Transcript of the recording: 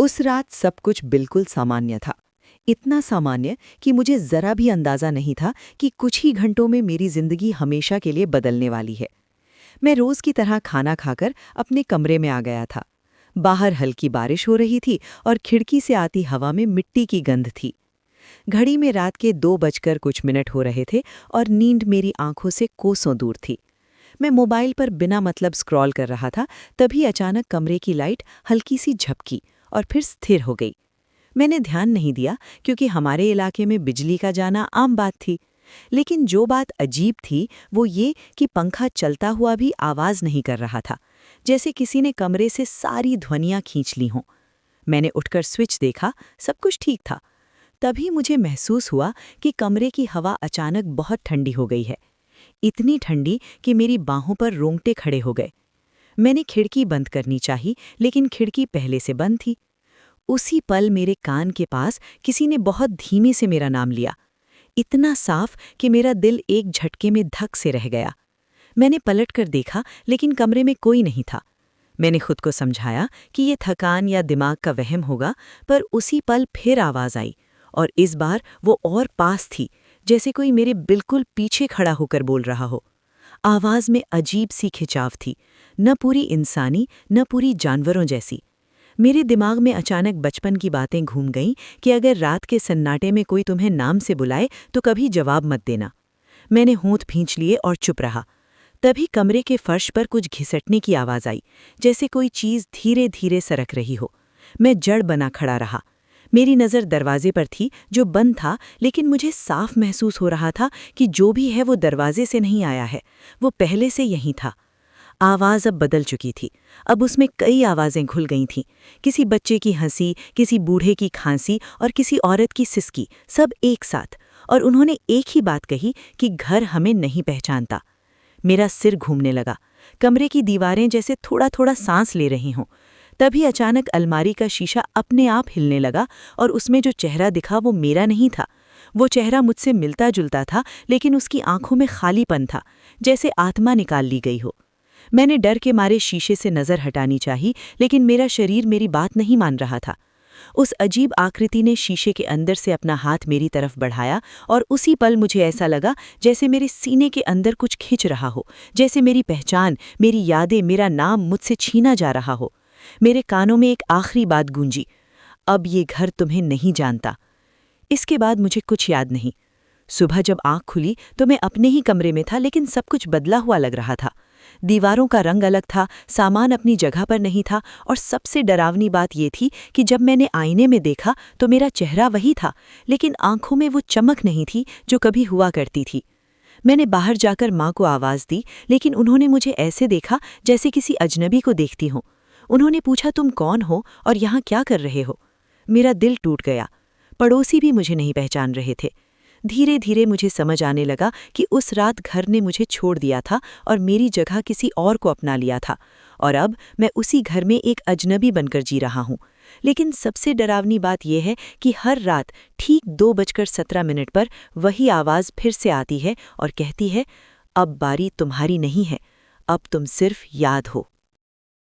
उस रात सब कुछ बिल्कुल सामान्य था। इतना सामान्य कि मुझे जरा भी अंदाजा नहीं था कि कुछ ही घंटों में मेरी जिंदगी हमेशा के लिए बदलने वाली है। मैं रोज की तरह खाना खाकर अपने कमरे में आ गया था। बाहर हल्की बारिश हो रही थी और खिड़की से आती हवा में मिट्टी की गंध थी। घड़ी में रात के 2 बजकर कुछ मिनट हो रहे थे और नींद मेरी आंखों से कोसों दूर थी। मैं मोबाइल पर बिना मतलब स्क्रॉल कर रहा था, तभी अचानक कमरे की लाइट हल्की सी झपकी और फिर स्थिर हो गई। मैंने ध्यान नहीं दिया क्योंकि हमारे इलाके में बिजली का जाना आम बात थी। लेकिन जो बात अजीब थी वो ये कि पंखा चलता हुआ भी आवाज नहीं कर रहा था, जैसे किसी ने कमरे से सारी ध्वनियां खींच ली हों। मैंने उठकर स्विच देखा, सब कुछ ठीक था। तभी मुझे महसूस हुआ कि कमरे की हवा अचानक बहुत ठंडी हो गई है। इतनी ठंडी कि मेरी बाहों पर रोंगटे खड़े हो गए। मैंने खिड़की बंद करनी चाही, लेकिन खिड़की पहले से बंद थी। उसी पल मेरे कान के पास किसी ने बहुत धीमे से मेरा नाम लिया, इतना साफ कि मेरा दिल एक झटके में धक से रह गया। मैंने पलटकर देखा, लेकिन कमरे में कोई नहीं था। मैंने खुद को समझाया कि ये थकान या दिमाग का वहम होगा, पर उसी पल फिर आवाज आई, और इस बार वो और पास थी, जैसे कोई मेरे बिल्कुल पीछे खड़ा होकर बोल रहा हो। आवाज में अजीब सी खिंचाव थी, न पूरी इंसानी न पूरी जानवरों जैसी। मेरे दिमाग में अचानक बचपन की बातें घूम गईं कि अगर रात के सन्नाटे में कोई तुम्हें नाम से बुलाए तो कभी जवाब मत देना। मैंने होंठ भींच लिए और चुप रहा। तभी कमरे के फर्श पर कुछ घिसटने की आवाज आई, जैसे कोई चीज धीरे धीरे सरक रही हो। मैं जड़ बना खड़ा रहा। मेरी नज़र दरवाजे पर थी, जो बंद था, लेकिन मुझे साफ महसूस हो रहा था कि जो भी है वो दरवाजे से नहीं आया है, वो पहले से यहीं था। आवाज़ अब बदल चुकी थी। अब उसमें कई आवाज़ें घुल गई थीं। किसी बच्चे की हंसी, किसी बूढ़े की खांसी और किसी औरत की सिसकी, सब एक साथ। और उन्होंने एक ही बात कही कि घर हमें नहीं पहचानता। मेरा सिर घूमने लगा। कमरे की दीवारें जैसे थोड़ा थोड़ा सांस ले रही हों। तभी अचानक अलमारी का शीशा अपने आप हिलने लगा और उसमें जो चेहरा दिखा वो मेरा नहीं था। वो चेहरा मुझसे मिलता जुलता था, लेकिन उसकी आंखों में खालीपन था, जैसे आत्मा निकाल ली गई हो। मैंने डर के मारे शीशे से नज़र हटानी चाही, लेकिन मेरा शरीर मेरी बात नहीं मान रहा था। उस अजीब आकृति ने शीशे के अंदर से अपना हाथ मेरी तरफ बढ़ाया, और उसी पल मुझे ऐसा लगा जैसे मेरे सीने के अंदर कुछ खिंच रहा हो, जैसे मेरी पहचान, मेरी यादें, मेरा नाम मुझसे छीना जा रहा हो। मेरे कानों में एक आखिरी बात गूंजी, अब ये घर तुम्हें नहीं जानता। इसके बाद मुझे कुछ याद नहीं। सुबह जब आंख खुली तो मैं अपने ही कमरे में था, लेकिन सब कुछ बदला हुआ लग रहा था। दीवारों का रंग अलग था, सामान अपनी जगह पर नहीं था, और सबसे डरावनी बात यह थी कि जब मैंने आईने में देखा तो मेरा चेहरा वही था, लेकिन आंखों में वो चमक नहीं थी जो कभी हुआ करती थी। मैंने बाहर जाकर माँ को आवाज़ दी, लेकिन उन्होंने मुझे ऐसे देखा जैसे किसी अजनबी को देखती हूँ। उन्होंने पूछा, तुम कौन हो और यहाँ क्या कर रहे हो? मेरा दिल टूट गया। पड़ोसी भी मुझे नहीं पहचान रहे थे। धीरे धीरे मुझे समझ आने लगा कि उस रात घर ने मुझे छोड़ दिया था और मेरी जगह किसी और को अपना लिया था, और अब मैं उसी घर में एक अजनबी बनकर जी रहा हूँ। लेकिन सबसे डरावनी बात यह है कि हर रात ठीक 2:17 पर वही आवाज़ फिर से आती है और कहती है, अब बारी तुम्हारी नहीं है, अब तुम सिर्फ याद हो।